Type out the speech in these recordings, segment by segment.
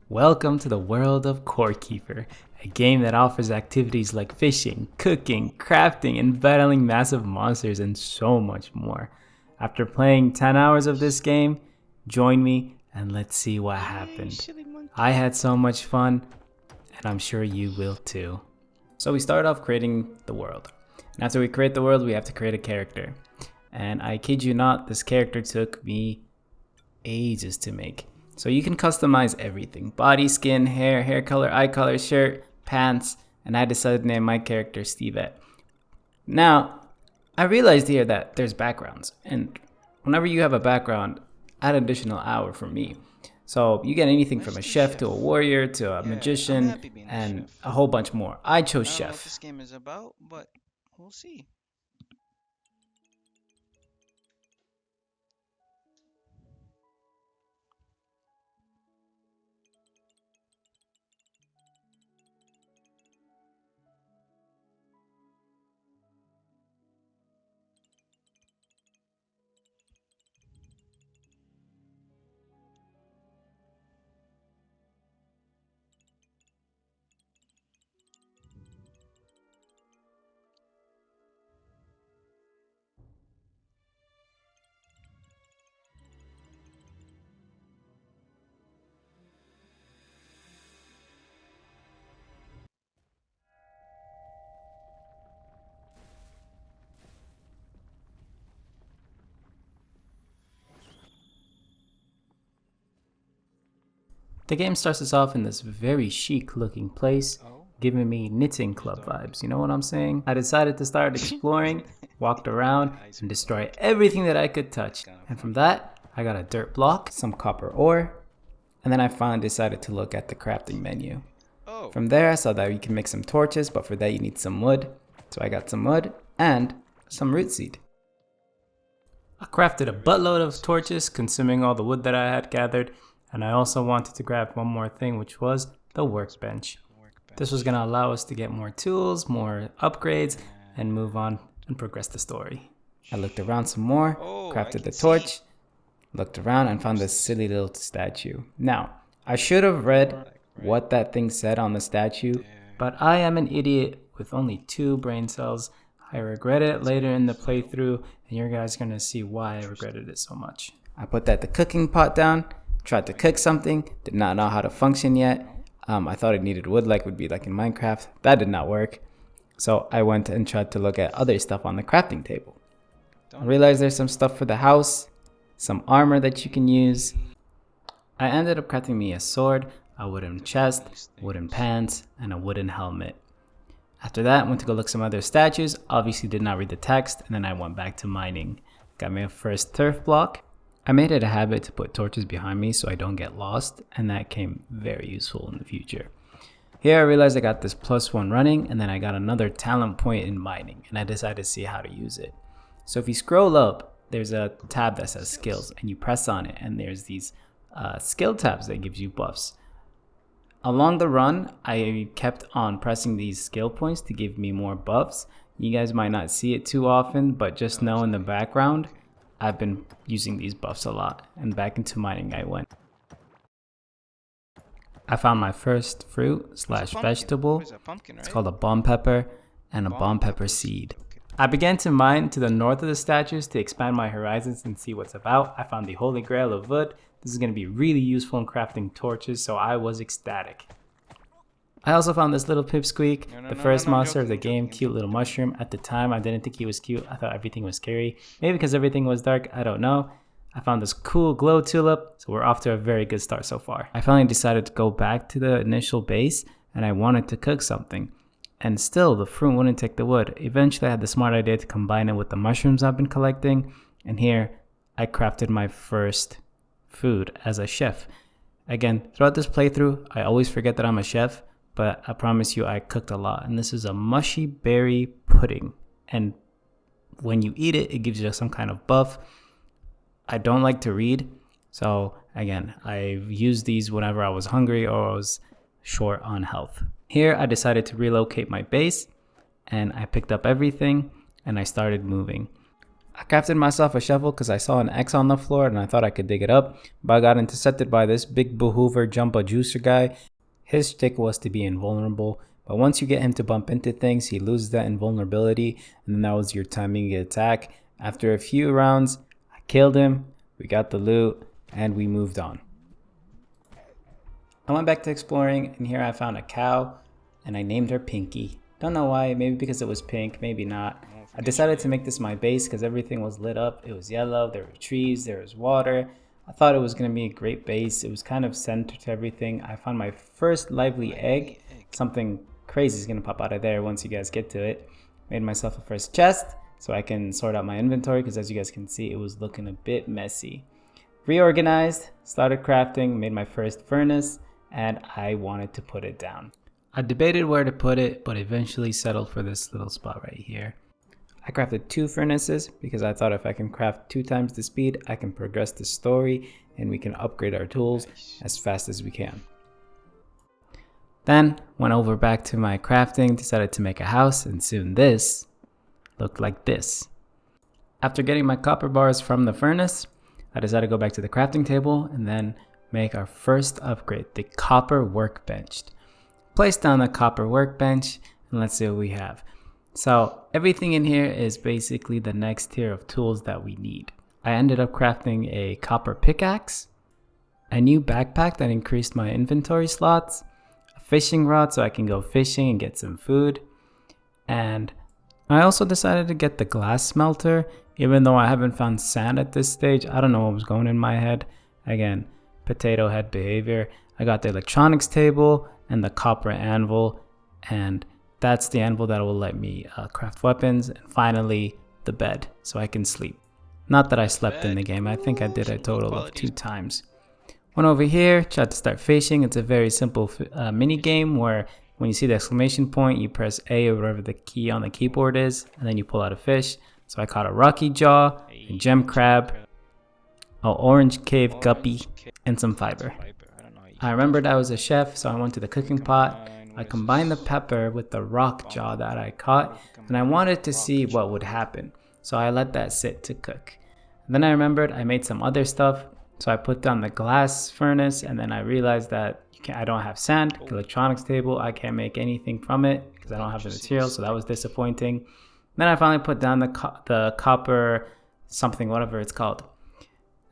Welcome to the world of Corekeeper, a game that offers activities like fishing, cooking, crafting, and battling massive monsters and so much more. After playing 10 hours of this game, join me and let's see what happened. I had so much fun, and I'm sure you will too. So we start off creating the world. And after we create the world, we have to create a character. And I kid you not, this character took me ages to make. So you can customize everything: body, skin, hair color, eye color, shirt, pants, and I decided to name my character Stevette. Now, I realized here that there's backgrounds, and whenever you have a background, add an additional hour for me. So you get anything from a chef to a warrior to a magician and a whole bunch more. I chose I don't know what chef. this game is about, but we'll see. The game starts us off in this very chic looking place, giving me knitting club vibes, you know what I'm saying? I decided to start exploring, walked around, and destroy everything that I could touch. And from that, I got a dirt block, some copper ore, and then I finally decided to look at the crafting menu. Oh, From there, I saw that you can make some torches, but for that you need some wood. So I got some wood and some root seed. I crafted a buttload of torches, consuming all the wood that I had gathered, and I also wanted to grab one more thing, which was the workbench. This was going to allow us to get more tools, more upgrades, and move on and progress the story. I looked around some more, crafted the torch, looked around, and found this silly little statue. Now, I should have read what that thing said on the statue, but I am an idiot with only 2 brain cells. I regretted it later in the playthrough, and you guys are going to see why I regretted it so much. I put the cooking pot down, tried to cook something, did not know how to function yet. I thought it needed wood like would be like in Minecraft. That did not work. So I went and tried to look at other stuff on the crafting table. I realized there's some stuff for the house, some armor that you can use. I ended up crafting me a sword, a wooden chest, wooden pants, and a wooden helmet. After that, I went to go look some other statues, obviously did not read the text, and then I went back to mining. Got my first turf block. I made it a habit to put torches behind me so I don't get lost, and that came very useful in the future. Here I realized I got this +1 running, and then I got another talent point in mining, and I decided to see how to use it. So if you scroll up, there's a tab that says skills, and you press on it, and there's these skill tabs that gives you buffs. Along the run, I kept on pressing these skill points to give me more buffs. You guys might not see it too often, but just know in the background, I've been using these buffs a lot, and back into mining I went. I found my first fruit slash vegetable. It's called a bomb pepper and a bomb pepper seed. I began to mine to the north of the statues to expand my horizons and see what's about. I found the holy grail of wood. This is going to be really useful in crafting torches, so I was ecstatic. I also found this little pipsqueak, the first monster of the game, cute little mushroom. At the time, I didn't think he was cute. I thought everything was scary. Maybe because everything was dark, I don't know. I found this cool glow tulip, so we're off to a very good start so far. I finally decided to go back to the initial base, and I wanted to cook something. And still, the fruit wouldn't take the wood. Eventually, I had the smart idea to combine it with the mushrooms I've been collecting, and here, I crafted my first food as a chef. Again, throughout this playthrough, I always forget that I'm a chef, but I promise you I cooked a lot. And this is a mushy berry pudding. And when you eat it, it gives you some kind of buff. I don't like to read. So again, I've used these whenever I was hungry or I was short on health. Here, I decided to relocate my base and I picked up everything and I started moving. I crafted myself a shovel because I saw an X on the floor and I thought I could dig it up, but I got intercepted by this big behoover jumbo juicer guy. His shtick was to be invulnerable, but once you get him to bump into things, he loses that invulnerability, and then that was your timing attack. After a few rounds, I killed him, we got the loot, and we moved on. I went back to exploring, and here I found a cow, and I named her Pinky. Don't know why, maybe because it was pink, maybe not. I decided to make this my base because everything was lit up. It was yellow, there were trees, there was water. I thought it was going to be a great base. It was kind of centered to everything. I found my first lively egg. Something crazy is going to pop out of there once you guys get to it. Made myself a first chest so I can sort out my inventory because as you guys can see, it was looking a bit messy. Reorganized, started crafting, made my first furnace, and I wanted to put it down. I debated where to put it, but eventually settled for this little spot right here. I crafted 2 furnaces because I thought if I can craft 2 times the speed, I can progress the story and we can upgrade our tools as fast as we can. Then went over back to my crafting, decided to make a house, and soon this looked like this. After getting my copper bars from the furnace, I decided to go back to the crafting table and then make our first upgrade, the copper workbench. Place down the copper workbench and let's see what we have. So everything in here is basically the next tier of tools that we need. I ended up crafting a copper pickaxe, a new backpack that increased my inventory slots, a fishing rod so I can go fishing and get some food, and I also decided to get the glass smelter, even though I haven't found sand at this stage. I don't know what was going in my head. Again, potato head behavior. I got the electronics table and the copper anvil, and that's the anvil that will let me craft weapons. And finally, the bed, so I can sleep. Not that I slept in the game. I think I did a total of 2 times. Went over here, tried to start fishing. It's a very simple mini game where when you see the exclamation point, you press A or whatever the key on the keyboard is, and then you pull out a fish. So I caught a rocky jaw, a gem crab, an orange cave guppy, and some fiber. I remembered I was a chef, so I went to the cooking pot. I combined the pepper with the rock jaw that I caught, and I wanted to see what would happen. So I let that sit to cook. And then I remembered I made some other stuff, so I put down the glass furnace, and then I realized that I don't have sand, electronics table, I can't make anything from it because I don't have the material, so that was disappointing. Then I finally put down the copper something, whatever it's called.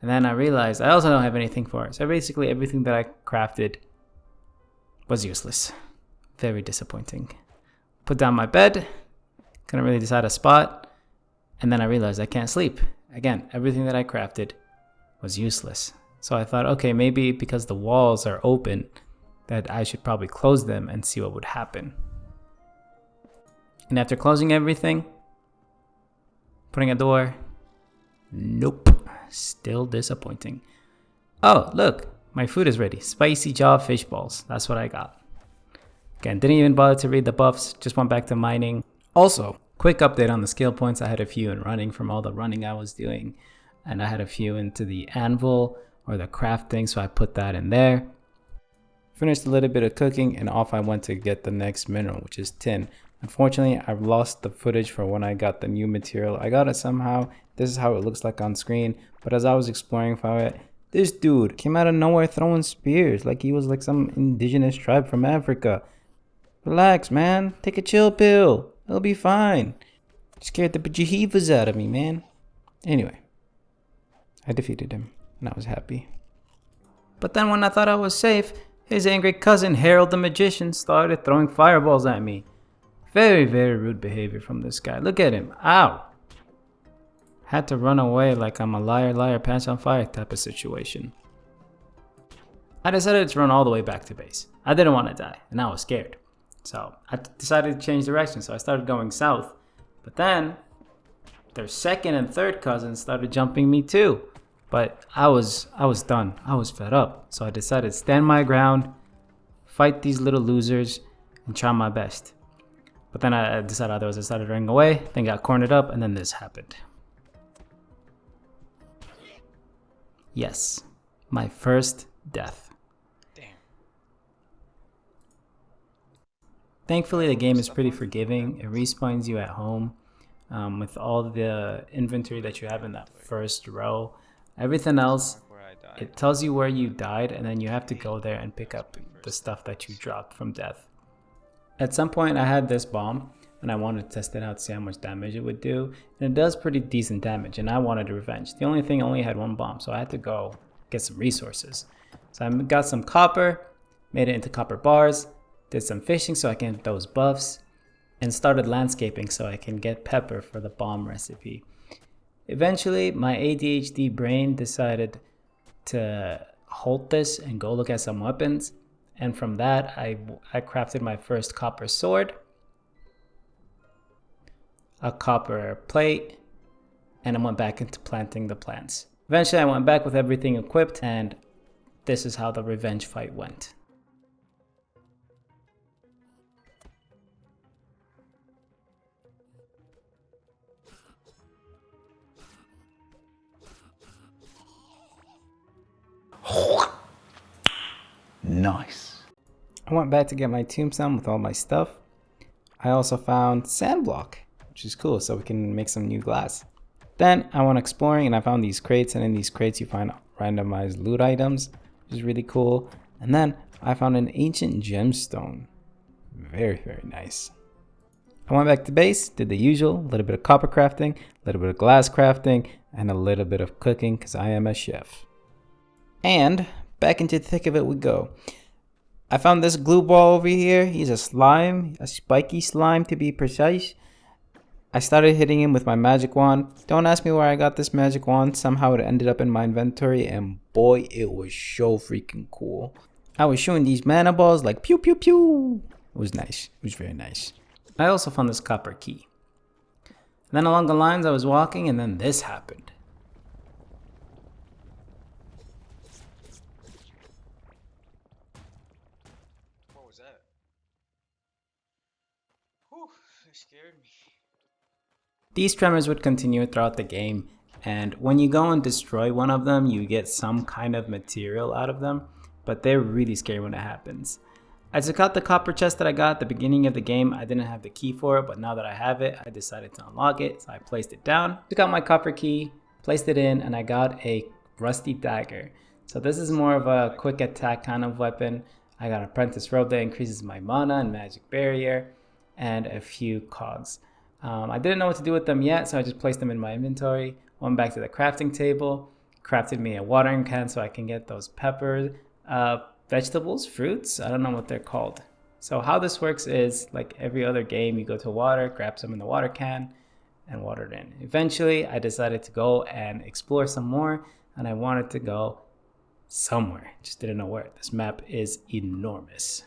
And then I realized I also don't have anything for it. So basically everything that I crafted was useless. Very disappointing. Put down my bed, couldn't really decide a spot, and then I realized I can't sleep. Again, everything that I crafted was useless. So I thought, okay, maybe because the walls are open, that I should probably close them and see what would happen. And after closing everything, putting a door, nope, still disappointing. Oh, look, my food is ready. Spicy jaw fish balls, that's what I got. Again, didn't even bother to read the buffs, just went back to mining. Also, quick update on the skill points. I had a few in running from all the running I was doing, and I had a few into the anvil or the crafting, so I put that in there. Finished a little bit of cooking, and off I went to get the next mineral, which is tin. Unfortunately, I've lost the footage for when I got the new material. I got it somehow. This is how it looks like on screen, but as I was exploring for it, this dude came out of nowhere throwing spears like he was like some indigenous tribe from Africa. Relax, man. Take a chill pill. It'll be fine. Scared the bejeebas out of me, man. Anyway, I defeated him, and I was happy. But then when I thought I was safe, his angry cousin, Harold the Magician, started throwing fireballs at me. Very, very rude behavior from this guy. Look at him. Ow. Had to run away like I'm a liar, liar, pants on fire type of situation. I decided to run all the way back to base. I didn't want to die, and I was scared. So I decided to change direction, so I started going south. But then their second and third cousins started jumping me too. But I was done. I was fed up. So I decided to stand my ground, fight these little losers, and try my best. But then I decided otherwise. I started running away, then got cornered up, and then this happened. Yes, my first death. Thankfully, the game is pretty forgiving. It respawns you at home. with all the inventory that you have in that first row. Everything else, Where I died. it tells you where you died, and then you have to go there and pick up the stuff that you dropped from death. At some point, I had this bomb, and I wanted to test it out to see how much damage it would do. And it does pretty decent damage, and I wanted revenge. The only thing, I only had one bomb, so I had to go get some resources. So I got some copper, made it into copper bars, did some fishing so I can get those buffs, and started landscaping so I can get pepper for the bomb recipe. Eventually, my ADHD brain decided to halt this and go look at some weapons. And from that, I crafted my first copper sword, a copper plate, and I went back into planting the plants. Eventually, I went back with everything equipped, and this is how the revenge fight went. Nice. I went back to get my tombstone with all my stuff. I also found sand block, which is cool, so we can make some new glass. Then I went exploring and I found these crates, and in these crates you find randomized loot items, which is really cool. And then I found an ancient gemstone. Very, very nice. I went back to base, did the usual, a little bit of copper crafting, a little bit of glass crafting, and a little bit of cooking because I am a chef. And back into the thick of it we go. I found this glue ball over here. He's a slime, a spiky slime to be precise. I started hitting him with my magic wand. Don't ask me where I got this magic wand. Somehow it ended up in my inventory, and boy, it was so freaking cool. I was shooting these mana balls like pew pew pew. It was nice. It was very nice. I also found this copper key. Then along the lines I was walking, and then this happened. What was that? Whew, it scared me. These tremors would continue throughout the game, and when you go and destroy one of them, you get some kind of material out of them, but they're really scary when it happens. I took out the copper chest that I got at the beginning of the game. I didn't have the key for it, but now that I have it, I decided to unlock it, so I placed it down, took out my copper key, placed it in, and I got a rusty dagger. So this is more of a quick attack kind of weapon. I got an apprentice robe that increases my mana and magic barrier, and a few cogs. I didn't know what to do with them yet, so I just placed them in my inventory. Went back to the crafting table, crafted me a watering can so I can get those peppers, vegetables, fruits, I don't know what they're called. So how this works is, like every other game, you go to water, grab some in the water can, and water it in. Eventually, I decided to go and explore some more, and I wanted to go somewhere. Just didn't know where. This map is enormous.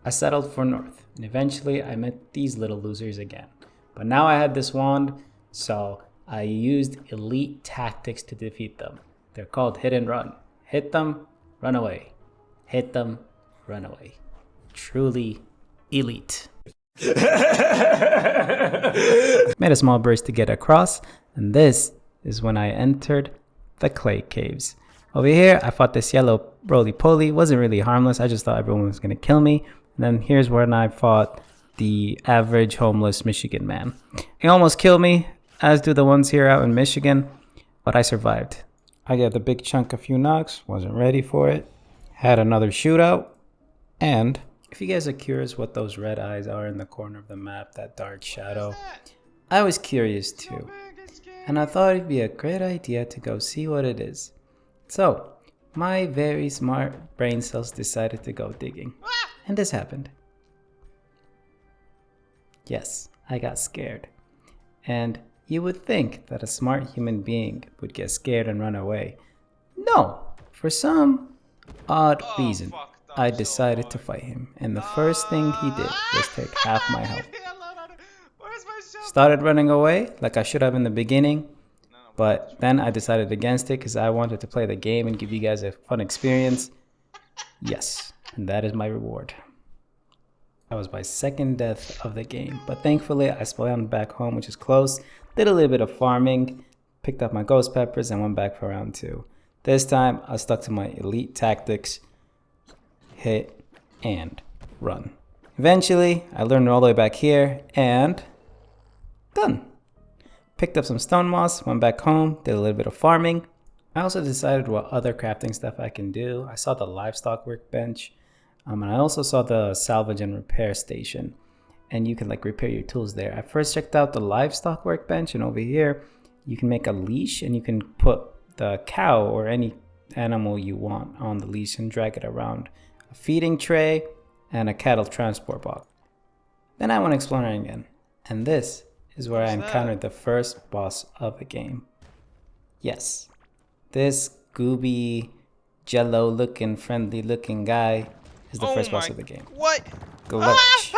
I settled for north, and eventually I met these little losers again. But now I had this wand, so I used elite tactics to defeat them. They're called hit and run. Hit them, run away. Hit them, run away. Truly elite. Made a small burst to get across, and this is when I entered the clay caves. Over here, I fought this yellow roly-poly. Wasn't really harmless. I just thought everyone was going to kill me. And then here's when I fought the average homeless Michigan man. He almost killed me, as do the ones here out in Michigan, but I survived. I got the big chunk a few knocks, wasn't ready for it. Had another shootout, and if you guys are curious what those red eyes are in the corner of the map, that dark shadow, I was curious too. And I thought it'd be a great idea to go see what it is. So, my very smart brain cells decided to go digging. And this happened. Yes, I got scared. And you would think that a smart human being would get scared and run away. No, for some odd reason, I decided to fight him. And the first thing he did was take half my health. Started running away like I should have in the beginning. But then I decided against it because I wanted to play the game and give you guys a fun experience. Yes, and that is my reward. That was my second death of the game. But thankfully, I spawned back home, which is close. Did a little bit of farming, picked up my ghost peppers, and went back for round 2. This time, I stuck to my elite tactics. Hit and run. Eventually, I learned all the way back here, and Done. Picked up some stone moss, went back home, did a little bit of farming. I also decided what other crafting stuff I can do. I saw the livestock workbench, and I also saw the salvage and repair station. And you can like repair your tools there. I first checked out the livestock workbench, and over here you can make a leash and you can put the cow or any animal you want on the leash and drag it around. A feeding tray and a cattle transport box. Then I went exploring again, and this is where I encountered the first boss of the game. Yes, this gooby, jello looking, friendly looking guy is the first boss of the game. What? Glitch.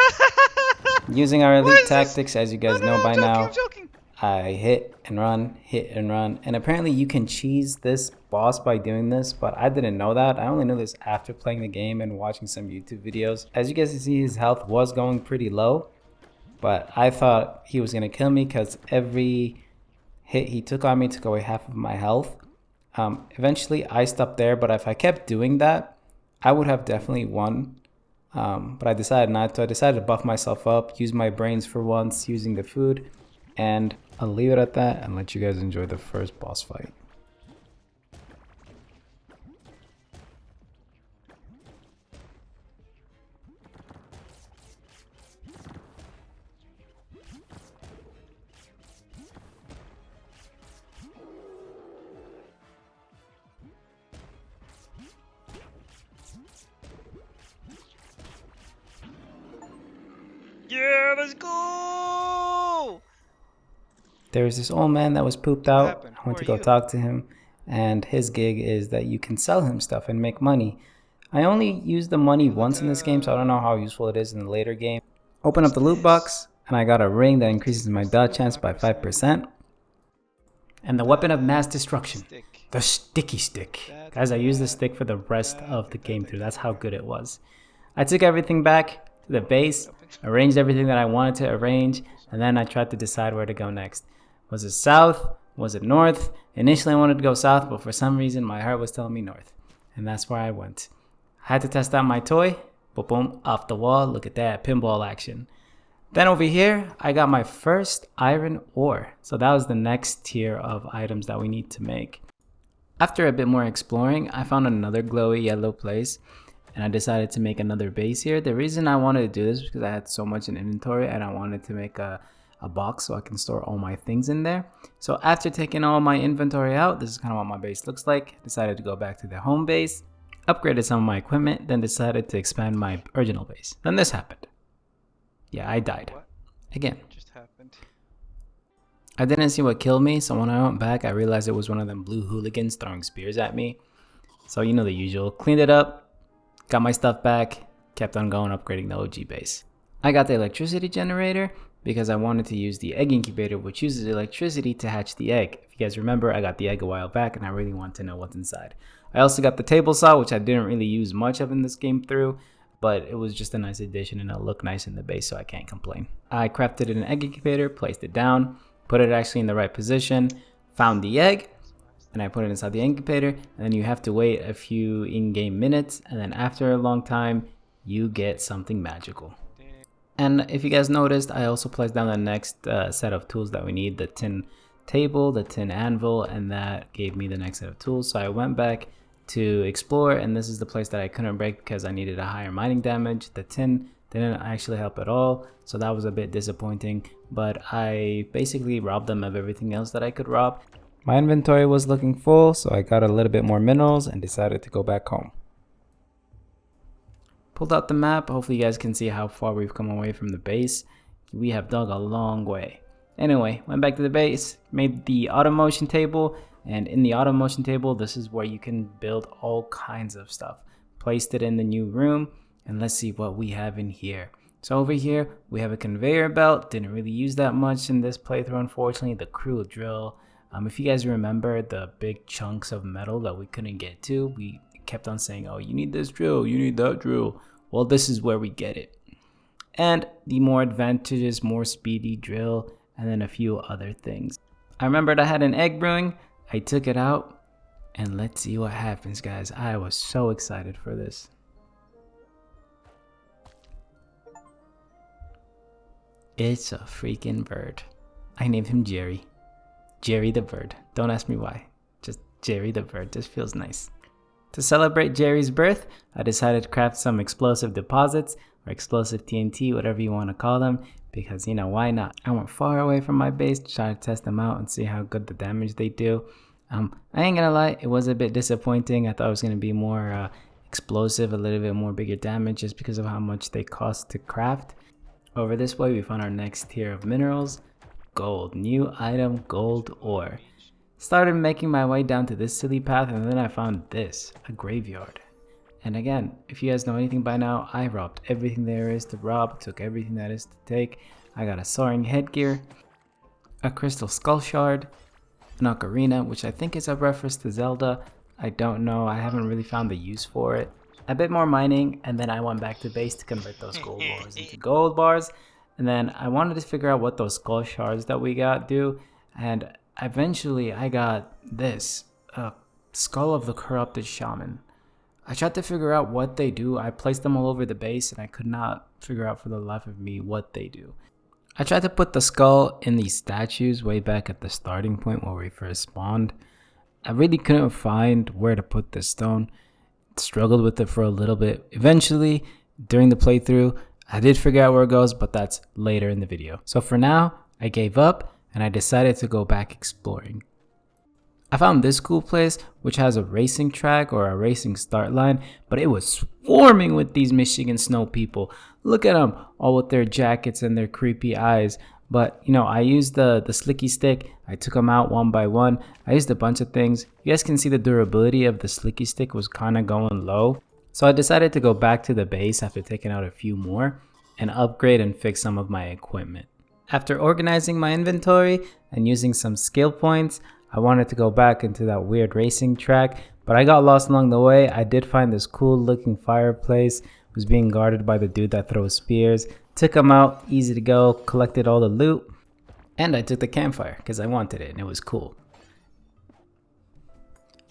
Using our elite tactics, as you guys know by now, I'm joking. I hit and run, and apparently you can cheese this boss by doing this, but I didn't know that. I only knew this after playing the game and watching some YouTube videos. As you guys can see, his health was going pretty low, but I thought he was gonna kill me because every hit he took on me took away half of my health. Eventually I stopped there, but if I kept doing that, I would have definitely won. But I decided not to. I decided to buff myself up, use my brains for once, using the food, and I'll leave it at that and let you guys enjoy the first boss fight. Yeah, let's go. There was this old man that was pooped out. happened? I went Who to are go you? talk to him, and his gig is that you can sell him stuff and make money. I only used the money once in this game, so I don't know how useful it is in the later game. Open up the loot box, and I got a ring that increases my dodge chance by 5%. And the weapon of mass destruction, Stick. the sticky stick. Guys, I used the stick for the rest of the game through. That's how good it was. I took everything back to the base, arranged everything that I wanted to arrange, and then I tried to decide where to go next. Was it south? Was it north? Initially I wanted to go south, but for some reason my heart was telling me north. And that's where I went. I had to test out my toy. Boom, boom, off the wall. Look at that, pinball action. Then over here, I got my first iron ore. So that was the next tier of items that we need to make. After a bit more exploring, I found another glowy yellow place, and I decided to make another base here. The reason I wanted to do this is because I had so much in inventory and I wanted to make a box so I can store all my things in there. So after taking all my inventory out, this is kind of what my base looks like. Decided to go back to the home base, upgraded some of my equipment, then decided to expand my original base. Then this happened. Yeah, I died. What Again. just happened? I didn't see what killed me, so when I went back, I realized it was one of them blue hooligans throwing spears at me. So you know the usual. Cleaned it up, got my stuff back, kept on going, upgrading the OG base. I got the electricity generator because I wanted to use the egg incubator, which uses electricity to hatch the egg. If you guys remember, I got the egg a while back and I really want to know what's inside. I also got the table saw, which I didn't really use much of in this game through, but it was just a nice addition and it'll look nice in the base, so I can't complain. I crafted an egg incubator, placed it down, put it actually in the right position, found the egg, and I put it inside the incubator, and then you have to wait a few in-game minutes, and then after a long time, you get something magical. And if you guys noticed, I also placed down the next set of tools that we need, the tin table, the tin anvil, and that gave me the next set of tools. So I went back to explore, and this is the place that I couldn't break because I needed a higher mining damage. The tin didn't actually help at all, so that was a bit disappointing, but I basically robbed them of everything else that I could rob. My inventory was looking full, so I got a little bit more minerals and decided to go back home. Pulled out the map. Hopefully you guys can see how far we've come away from the base. We have dug a long way. Anyway, went back to the base, made the auto motion table, and in the auto motion table, this is where you can build all kinds of stuff. Placed it in the new room, and let's see what we have in here. So over here, we have a conveyor belt. Didn't really use that much in this playthrough, unfortunately. The cruel drill. If you guys remember the big chunks of metal that we couldn't get to, we kept on saying, oh, you need this drill, you need that drill. Well, this is where we get it. And the more advantageous, more speedy drill, and then a few other things. I remembered I had an egg brewing. I took it out, and let's see what happens, guys. I was so excited for this. It's a freaking bird. I named him Jerry. Jerry the bird. Don't ask me why. Just Jerry the bird. Just feels nice. To celebrate Jerry's birth, I decided to craft some explosive deposits or explosive TNT, whatever you want to call them, because why not? I went far away from my base to try to test them out and see how good the damage they do. I ain't gonna lie, it was a bit disappointing. I thought it was gonna be more explosive, a little bit more bigger damage just because of how much they cost to craft. Over this way, we found our next tier of minerals. Gold. New item, gold ore. Started making my way down to this silly path, and then I found this, a graveyard. And again, if you guys know anything by now, I robbed everything there is to rob, took everything that is to take. I got a soaring headgear, a crystal skull shard, an ocarina, which I think is a reference to Zelda. I don't know, I haven't really found the use for it. A bit more mining, and then I went back to base to convert those gold bars into gold bars. And then I wanted to figure out what those skull shards that we got do, and eventually I got this, a Skull of the Corrupted Shaman. I tried to figure out what they do. I placed them all over the base and I could not figure out for the life of me what they do. I tried to put the skull in these statues way back at the starting point where we first spawned. I really couldn't find where to put the stone. Struggled with it for a little bit. Eventually, during the playthrough, I did figure out where it goes, but that's later in the video. So for now, I gave up and I decided to go back exploring. I found this cool place, which has a racing track or a racing start line, but it was swarming with these Michigan snow people. Look at them, all with their jackets and their creepy eyes. But, I used the slicky stick. I took them out one by one. I used a bunch of things. You guys can see the durability of the slicky stick was kind of going low. So I decided to go back to the base after taking out a few more and upgrade and fix some of my equipment. After organizing my inventory and using some skill points, I wanted to go back into that weird racing track, but I got lost along the way. I did find this cool looking fireplace. It was being guarded by the dude that throws spears. Took him out, easy to go, collected all the loot, and I took the campfire because I wanted it and it was cool.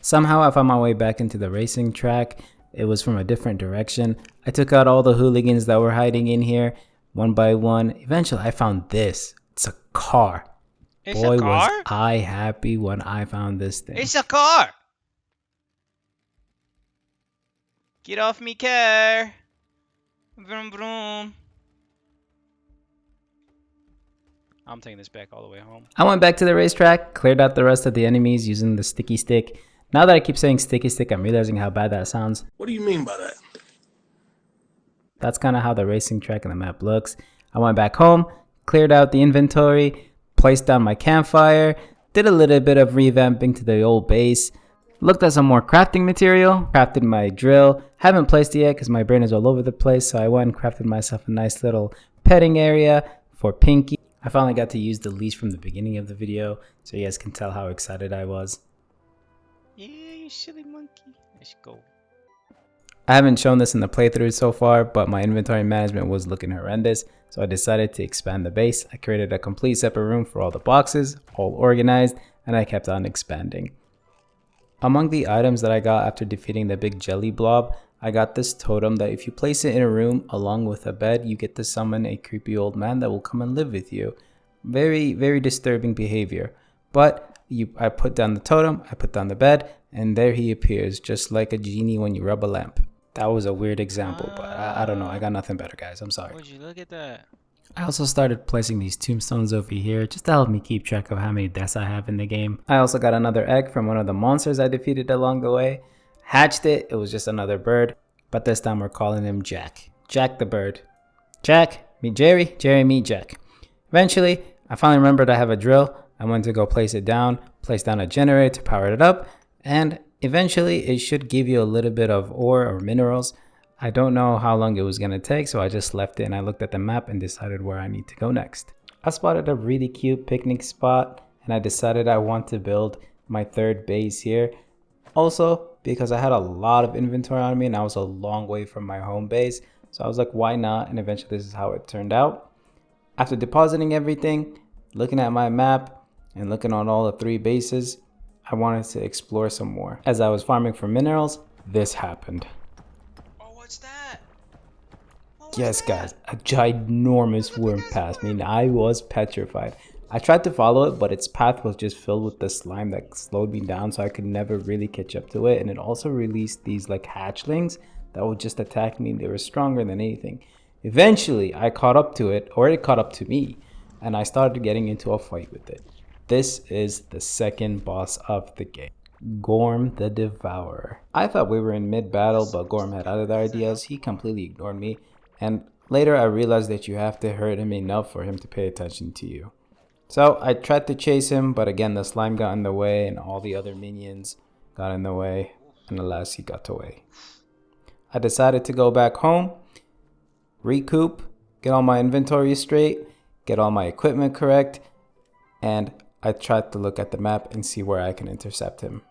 Somehow I found my way back into the racing track. It was from a different direction. I took out all the hooligans that were hiding in here one by one. Eventually I found this. It's a car. It's Boy, a car? was I happy when I found this thing. It's a car! Get off me car! Vroom vroom. I'm taking this back all the way home. I went back to the racetrack, cleared out the rest of the enemies using the sticky stick. Now that I keep saying sticky stick, I'm realizing how bad that sounds. What do you mean by that? That's kind of how the racing track and the map looks. I went back home, cleared out the inventory, placed down my campfire, did a little bit of revamping to the old base, looked at some more crafting material, crafted my drill. Haven't placed it yet because my brain is all over the place, so I went and crafted myself a nice little petting area for Pinky. I finally got to use the leash from the beginning of the video, so you guys can tell how excited I was. Yeah, you silly monkey. Let's go. I haven't shown this in the playthrough so far, but my inventory management was looking horrendous, so I decided to expand the base. I created a complete separate room for all the boxes, all organized, and I kept on expanding. Among the items that I got after defeating the big jelly blob, I got this totem that if you place it in a room along with a bed, you get to summon a creepy old man that will come and live with you. Very, very disturbing behavior. But I put down the totem, I put down the bed, and there he appears, just like a genie when you rub a lamp. That was a weird example, but I don't know. I got nothing better, guys. I'm sorry. Would you look at that? I also started placing these tombstones over here just to help me keep track of how many deaths I have in the game. I also got another egg from one of the monsters I defeated along the way. Hatched it. It was just another bird, but this time we're calling him Jack. Jack the bird. Jack, meet Jerry. Jerry, meet Jack. Eventually, I finally remembered I have a drill. I went to go place it down, place down a generator to power it up, and eventually it should give you a little bit of ore or minerals. I don't know how long it was going to take, so I just left it and I looked at the map and decided where I need to go next. I spotted a really cute picnic spot and I decided I want to build my third base here. Also, because I had a lot of inventory on me and I was a long way from my home base, so I was like, why not? And eventually this is how it turned out. After depositing everything, looking at my map and looking on all the 3 bases, I wanted to explore some more. As I was farming for minerals, this happened. Oh, what's that? Yes, guys, a ginormous worm passed me and I was petrified. I tried to follow it, but its path was just filled with the slime that slowed me down, so I could never really catch up to it. And it also released these like hatchlings that would just attack me. They were stronger than anything. Eventually, I caught up to it, or it caught up to me, and I started getting into a fight with it. This is the second boss of the game, Gorm the Devourer. I thought we were in mid-battle, but Gorm had other ideas. He completely ignored me, and later I realized that you have to hurt him enough for him to pay attention to you. So I tried to chase him, but again the slime got in the way and all the other minions got in the way, and alas, he got away. I decided to go back home, recoup, get all my inventory straight, get all my equipment correct, and I tried to look at the map and see where I can intercept him.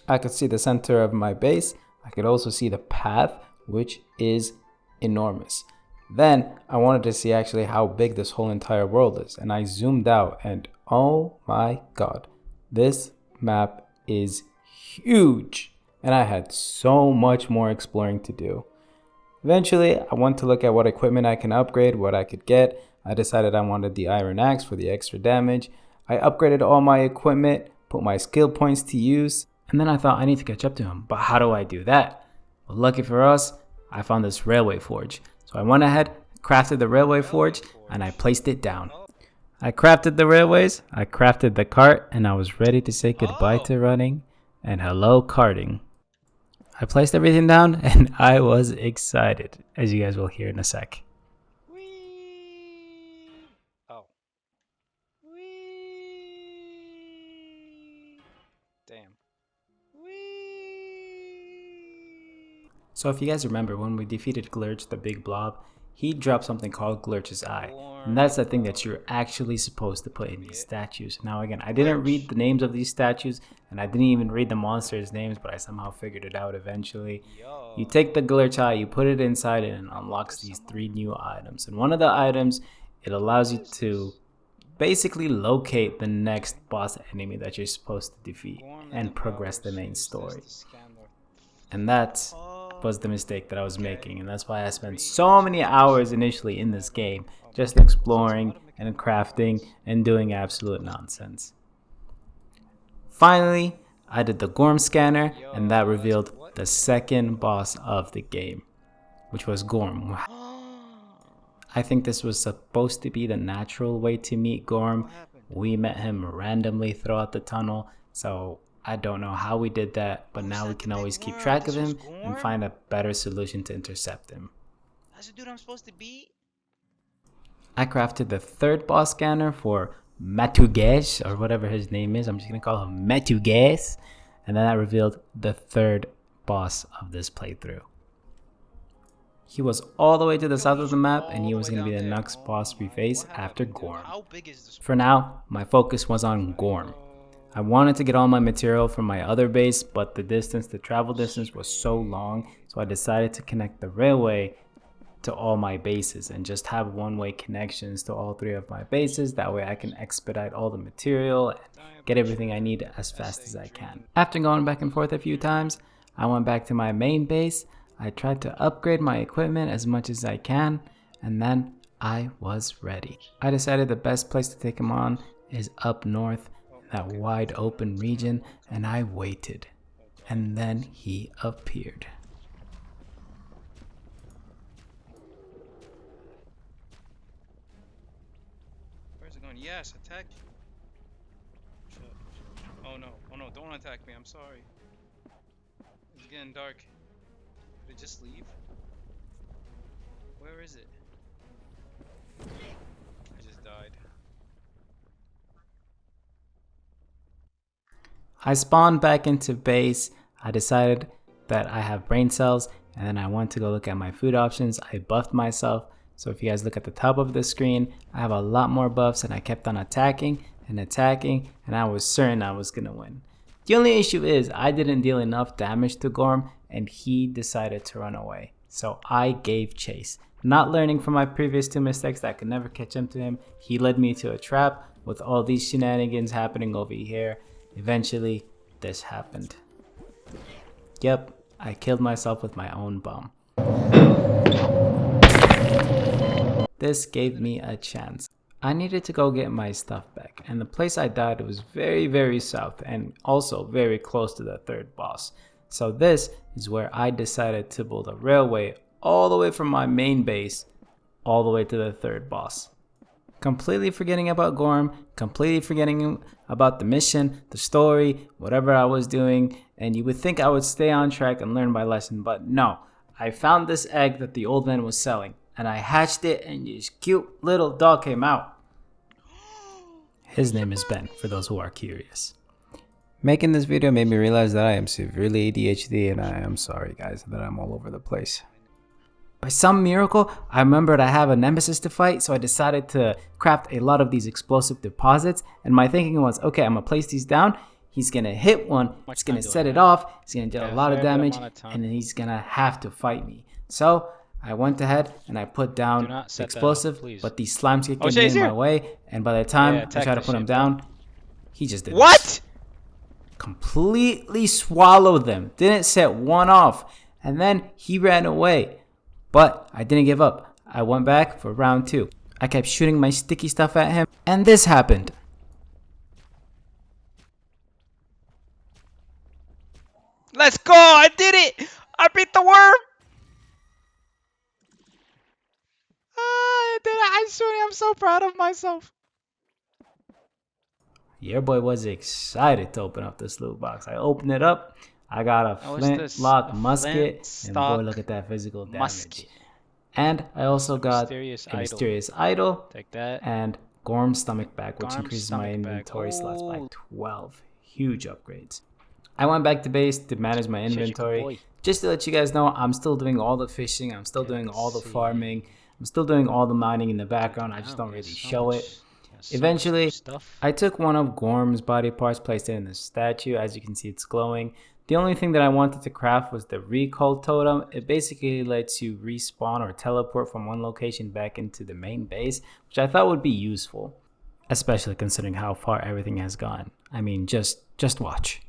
I could see the center of my base. I could also see the path, which is enormous. Then I wanted to see actually how big this whole entire world is, and I zoomed out, and oh my god, this map is huge, and I had so much more exploring to do. Eventually, I went to look at what equipment I can upgrade, what I could get. I decided I wanted the iron axe for the extra damage. I upgraded all my equipment, put my skill points to use, and then I thought I need to catch up to him. But how do I do that? Well, lucky for us, I found this railway forge. So I went ahead, crafted the railway forge, and I placed it down. I crafted the railways, I crafted the cart, and I was ready to say goodbye to running and hello carting. I placed everything down and I was excited, as you guys will hear in a sec. Whee! Oh. Whee! Damn. Whee! So if you guys remember, when we defeated Glurch, the big blob, he dropped something called Glurch's Eye. And that's the thing that you're actually supposed to put in these statues. Now again, I didn't read the names of these statues, and I didn't even read the monsters' names, but I somehow figured it out eventually. You take the Glurch Eye, you put it inside it, and it unlocks these 3 new items. And one of the items, it allows you to basically locate the next boss enemy that you're supposed to defeat and progress the main story. And that was the mistake that I was making, and that's why I spent so many hours initially in this game just exploring and crafting and doing absolute nonsense. Finally, I did the Gorm scanner, and that revealed the second boss of the game, which was Gorm. I think this was supposed to be the natural way to meet Gorm. We met him randomly throughout the tunnel, so I don't know how we did that, but now we can always keep track of him and find a better solution to intercept him. That's the dude I'm supposed to beat? I crafted the 3rd boss scanner for Matugesh, or whatever his name is. I'm just going to call him Matugesh. And then that revealed the 3rd boss of this playthrough. He was all the way to the south of the map, and he was going to be the next boss we face after Gorm. For now, my focus was on Gorm. I wanted to get all my material from my other base, but the travel distance was so long, so I decided to connect the railway to all my bases and just have one-way connections to all 3 of my bases. That way I can expedite all the material and get everything I need as fast as I can. After going back and forth a few times, I went back to my main base. I tried to upgrade my equipment as much as I can, and then I was ready. I decided the best place to take him on is up north, that wide open region, and I waited, and then he appeared. Where's it going? Yes, attack. Oh no, don't attack me, I'm sorry. It's getting dark. Did it just leave? Where is it? I just died. I spawned back into base. I decided that I have brain cells, and then I went to go look at my food options. I buffed myself. So if you guys look at the top of the screen, I have a lot more buffs, and I kept on attacking, and I was certain I was gonna win. The only issue is I didn't deal enough damage to Gorm, and he decided to run away. So I gave chase. Not learning from my previous 2 mistakes that I could never catch up to him, he led me to a trap with all these shenanigans happening over here. Eventually, this happened. Yep, I killed myself with my own bomb. This gave me a chance. I needed to go get my stuff back, and the place I died was very, very south and also very close to the third boss. So this is where I decided to build a railway all the way from my main base all the way to the third boss. Completely forgetting about Gorm, completely forgetting about the mission, the story, whatever I was doing, and you would think I would stay on track and learn my lesson, but no. I found this egg that the old man was selling, and I hatched it, and this cute little dog came out. His name is Ben, for those who are curious. Making this video made me realize that I am severely ADHD, and I am sorry guys that I'm all over the place. By some miracle, I remembered I have a nemesis to fight, so I decided to craft a lot of these explosive deposits, and my thinking was, okay, I'm gonna place these down, he's gonna hit one, it's gonna set it off, he's gonna do a lot of damage, and then he's gonna have to fight me. So I went ahead and I put down the explosive, but these slimes kept getting in my way, and by the time I tried to put him down, he just did What? Completely swallowed them, didn't set one off, and then he ran away. But I didn't give up. I went back for round 2. I kept shooting my sticky stuff at him, and this happened. Let's go! I did it! I beat the worm! I did it! I'm so proud of myself. Your boy was excited to open up this loot box. I opened it up. I got a flintlock musket, and boy, look at that physical damage. And I also got a mysterious idol. Take that. And Gorm's stomach bag, which increases my inventory slots by 12. Huge upgrades. I went back to base to manage my inventory. Just to let you guys know, I'm still doing all the fishing. I'm still doing all the farming. I'm still doing all the mining in the background. I just don't really show it. Eventually, I took one of Gorm's body parts, placed it in the statue. As you can see, it's glowing. The only thing that I wanted to craft was the recall totem. It basically lets you respawn or teleport from one location back into the main base, which I thought would be useful, especially considering how far everything has gone. I mean, just watch.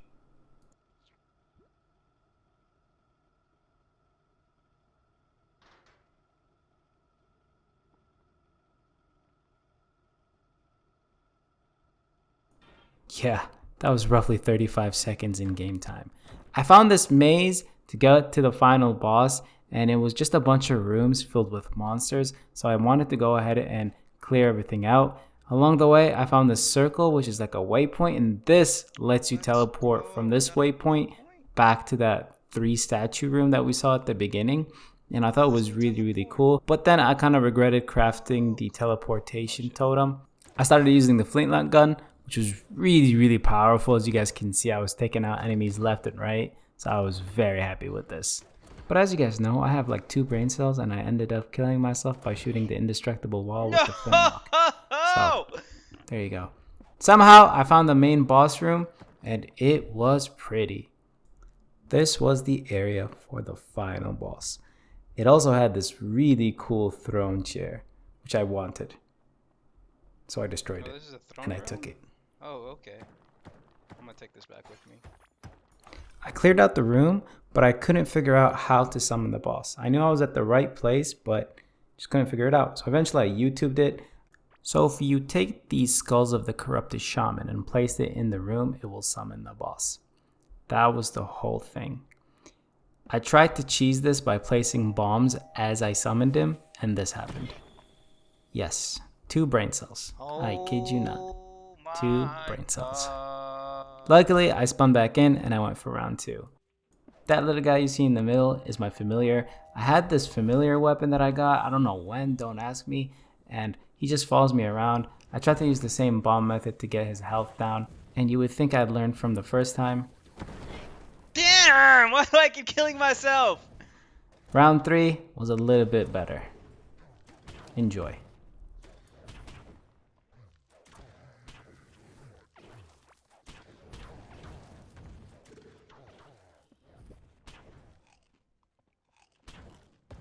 Yeah, that was roughly 35 seconds in game time. I found this maze to get to the final boss, and it was just a bunch of rooms filled with monsters, so I wanted to go ahead and clear everything out. Along the way, I found this circle, which is like a waypoint, and this lets you teleport from this waypoint back to that 3 statue room that we saw at the beginning, and I thought it was really, really cool. But then I kind of regretted crafting the teleportation totem. I started using the flintlock gun, which was really, really powerful. As you guys can see, I was taking out enemies left and right, so I was very happy with this. But as you guys know, I have like 2 brain cells, and I ended up killing myself by shooting the indestructible wall with the flintlock. So, there you go. Somehow, I found the main boss room, and it was pretty. This was the area for the final boss. It also had this really cool throne chair, which I wanted. So I destroyed it, and I took it. Oh, okay. I'm gonna take this back with me. I cleared out the room, but I couldn't figure out how to summon the boss. I knew I was at the right place, but just couldn't figure it out. So eventually I YouTubed it. So if you take these skulls of the corrupted shaman and place it in the room, it will summon the boss. That was the whole thing. I tried to cheese this by placing bombs as I summoned him, and this happened. Yes, 2 brain cells. I kid you not. 2 brain cells. Luckily, I spun back in and I went for round 2. That little guy you see in the middle is my familiar. I had this familiar weapon that I got, I don't know when, don't ask me, and he just follows me around. I tried to use the same bomb method to get his health down, and you would think I'd learned from the first time. Damn! Why do I keep killing myself? Round 3 was a little bit better. Enjoy.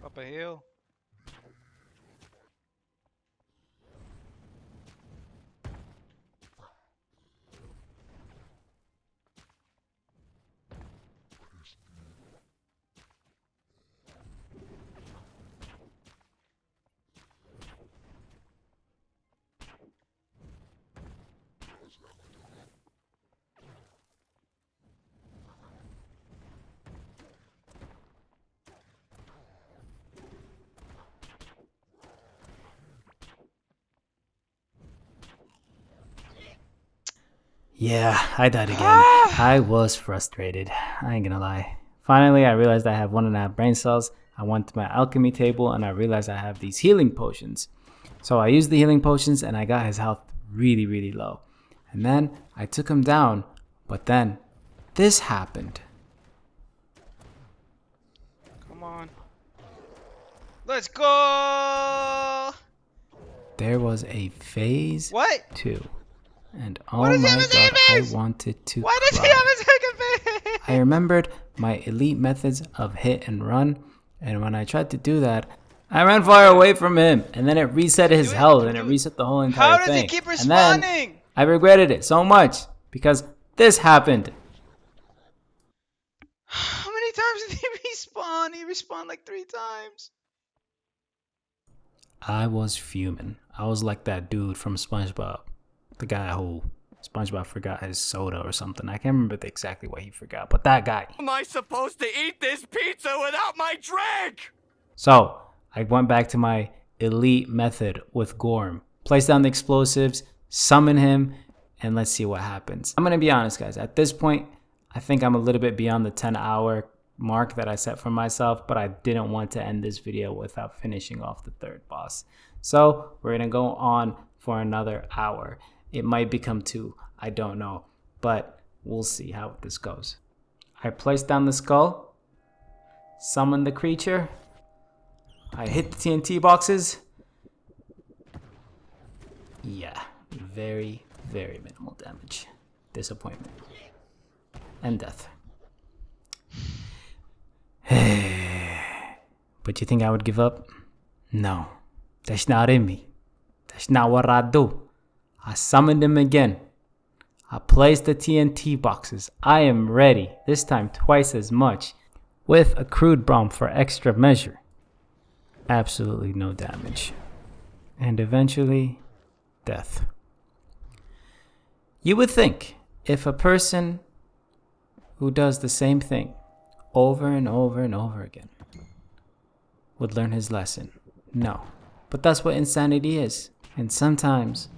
Up a hill. Yeah, I died again. I was frustrated. I ain't gonna lie. Finally, I realized I have 1.5 brain cells. I went to my alchemy table and I realized I have these healing potions. So I used the healing potions and I got his health really, really low. And then I took him down, but then this happened. Come on. Let's go! There was a phase What? 2. And oh Why does he have my a second god, I phase? wanted to Why does he cry. have a second phase? I remembered my elite methods of hit and run, and when I tried to do that, I ran far away from him, and then it reset his health, and it reset the whole entire How thing. does he keep And then respawning? I regretted it so much because this happened. How many times did he respawn? He respawned like 3 times. I was fuming. I was like that dude from SpongeBob, the guy who SpongeBob forgot his soda or something. I can't remember exactly what he forgot, but that guy. Am I supposed to eat this pizza without my drink? So I went back to my elite method with Gorm. Place down the explosives, summon him, and let's see what happens. I'm gonna be honest, guys. At this point, I think I'm a little bit beyond the 10-hour mark that I set for myself, but I didn't want to end this video without finishing off the 3rd boss. So we're gonna go on for another hour. It might become 2, I don't know, but we'll see how this goes. I placed down the skull, summoned the creature, I hit the TNT boxes. Yeah, very, very minimal damage. Disappointment. And death. But you think I would give up? No, that's not in me. That's not what I do. I summoned him again. I placed the TNT boxes. I am ready, this time twice as much, with a crude bomb for extra measure. Absolutely no damage. And eventually, death. You would think if a person who does the same thing over and over and over again would learn his lesson. No. But that's what insanity is. And sometimes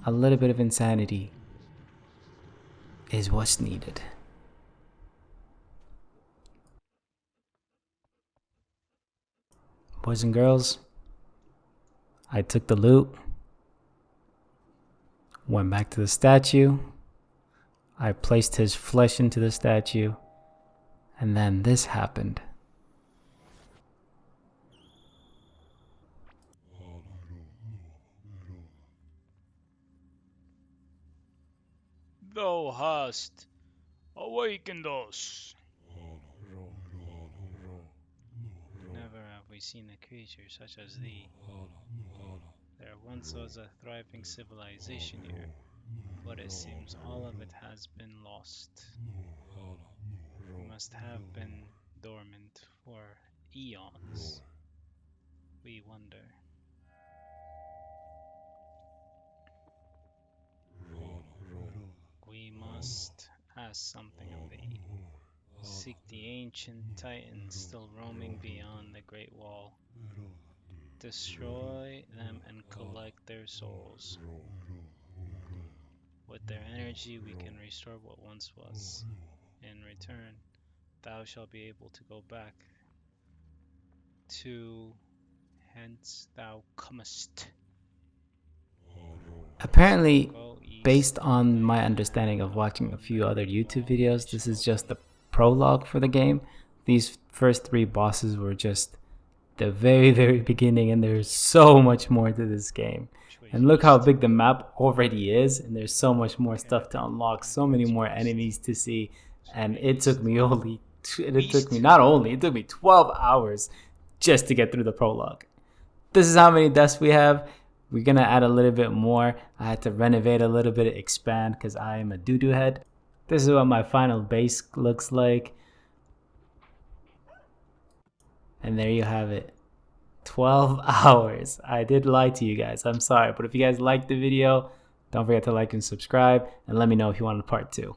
a little bit of insanity is what's needed. Boys and girls, I took the loot, went back to the statue, I placed his flesh into the statue, and then this happened. Thou hast awakened us. Never have we seen a creature such as thee. There once was a thriving civilization here, but it seems all of it has been lost. It must have been dormant for eons. We wonder. We must ask something of thee. Seek the ancient titans still roaming beyond the Great Wall. Destroy them and collect their souls. With their energy we can restore what once was. In return, thou shalt be able to go back to hence thou comest. Apparently, based on my understanding of watching a few other YouTube videos, this is just the prologue for the game. These first 3 bosses were just the very, very beginning, and there's so much more to this game. And look how big the map already is, and there's so much more stuff to unlock, so many more enemies to see, and it took me 12 hours just to get through the prologue. This is how many deaths we have. We're gonna add a little bit more. I had to renovate a little bit, expand, because I am a doo-doo head. This is what my final base looks like. And there you have it. 12 hours. I did lie to you guys. I'm sorry. But if you guys liked the video, don't forget to like and subscribe. And let me know if you want a part 2.